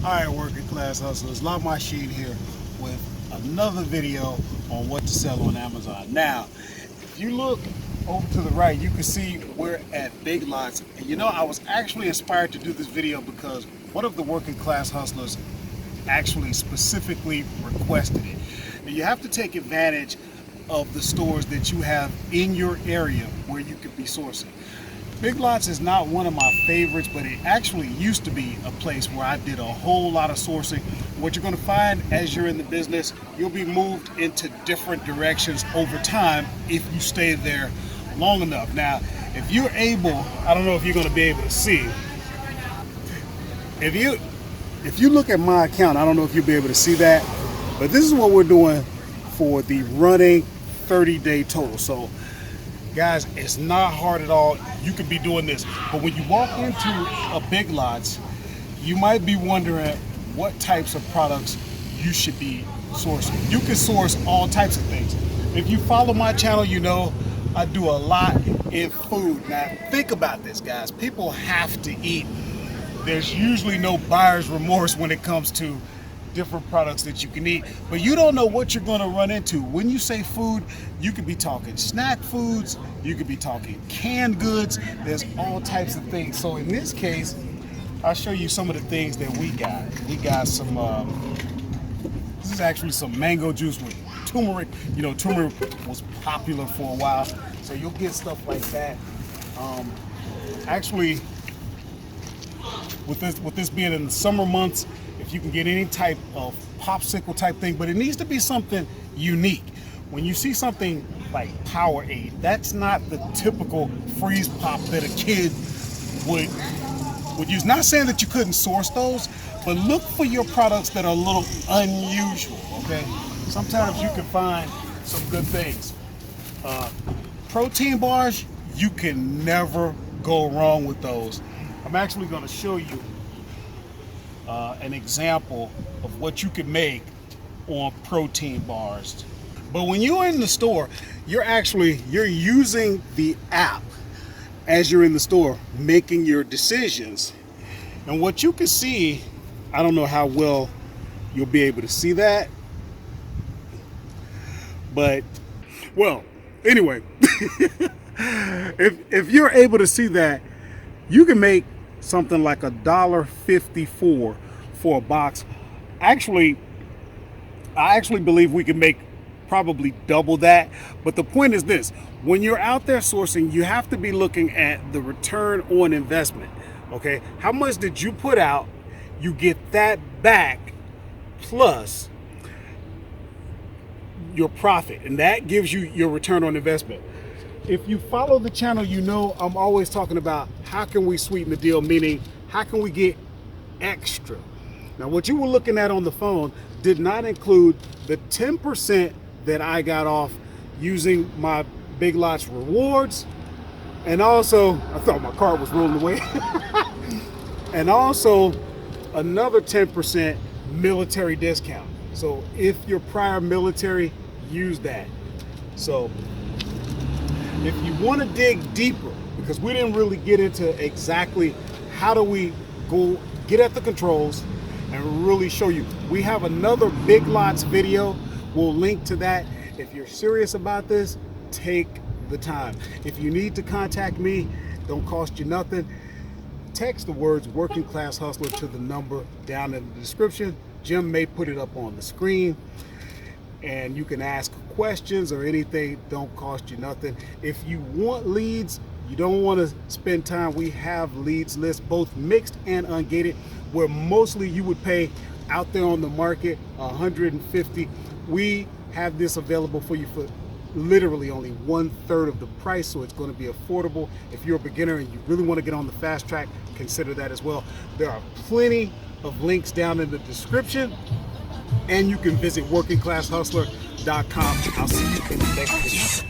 Alright, working class hustlers, Lamar Sheet here with another video on what to sell on Amazon. Now, if you look over to the right, you can see we're at Big Lots. And you know, I was actually inspired to do this video because one of the working class hustlers actually specifically requested it. And you have to take advantage of the stores that you have in your area where you could be sourcing. Big Lots is not one of my favorites, but it actually used to be a place where I did a whole lot of sourcing. What you're going to find as you're in the business, you'll be moved into different directions over time if you stay there long enough. Now, if you're able, I don't know if you're going to be able to see. If you look at my account, I don't know if you'll be able to see that, but this is what we're doing for the running 30-day total. So guys, it's not hard at all. You could be doing this, but when you walk into a Big Lots, you might be wondering what types of products you should be sourcing. You can source all types of things. If you follow my channel, you know I do a lot in food. Now think about this, guys. People have to eat. There's usually no buyer's remorse when it comes to different products that you can eat, but you don't know what you're going to run into. When you say food, you could be talking snack foods, you could be talking canned goods. There's all types of things. So in this case, I'll show you some of the things that we got. We got some this is actually some mango juice with turmeric. You know, turmeric was popular for a while, so you'll get stuff like that. Actually, with this being in the summer months, if you can get any type of popsicle type thing, but it needs to be something unique. When you see something like Powerade, that's not the typical freeze pop that a kid would use. Not saying that you couldn't source those, but look for your products that are a little unusual, okay? Sometimes you can find some good things. Protein bars, you can never go wrong with those. I'm actually going to show you an example of what you can make on protein bars. But when you're in the store, you're using the app as you're in the store making your decisions. And what you can see, I don't know how well you'll be able to see that, but well, anyway, if you're able to see that, you can make something like $1.54 for a box. Actually, I actually believe we can make probably double that. But the point is this: when you're out there sourcing, you have to be looking at the return on investment. Okay, how much did you put out? You get that back plus your profit, and that gives you your return on investment. If you follow the channel, you know I'm always talking about how can we sweeten the deal, meaning how can we get extra. Now, what you were looking at on the phone did not include the 10% that I got off using my Big Lots rewards, and also, I thought my card was rolling away, and also another 10% military discount. So if you're prior military, use that. So if you want to dig deeper, because we didn't really get into exactly how do we go get at the controls and really show you. We have another Big Lots video. We'll link to that. If you're serious about this, take the time. If you need to contact me, don't cost you nothing. Text the words working class hustler to the number down in the description. Jim may put it up on the screen, and you can ask questions or anything. Don't cost you nothing. If you want leads, you don't want to spend time, we have leads lists, both mixed and ungated, where mostly you would pay out there on the market $150. We have this available for you for literally only 1/3 of the price, so it's going to be affordable. If you're a beginner and you really want to get on the fast track, consider that as well. There are plenty of links down in the description, and you can visit workingclasshustler.com. I'll see you in the next video.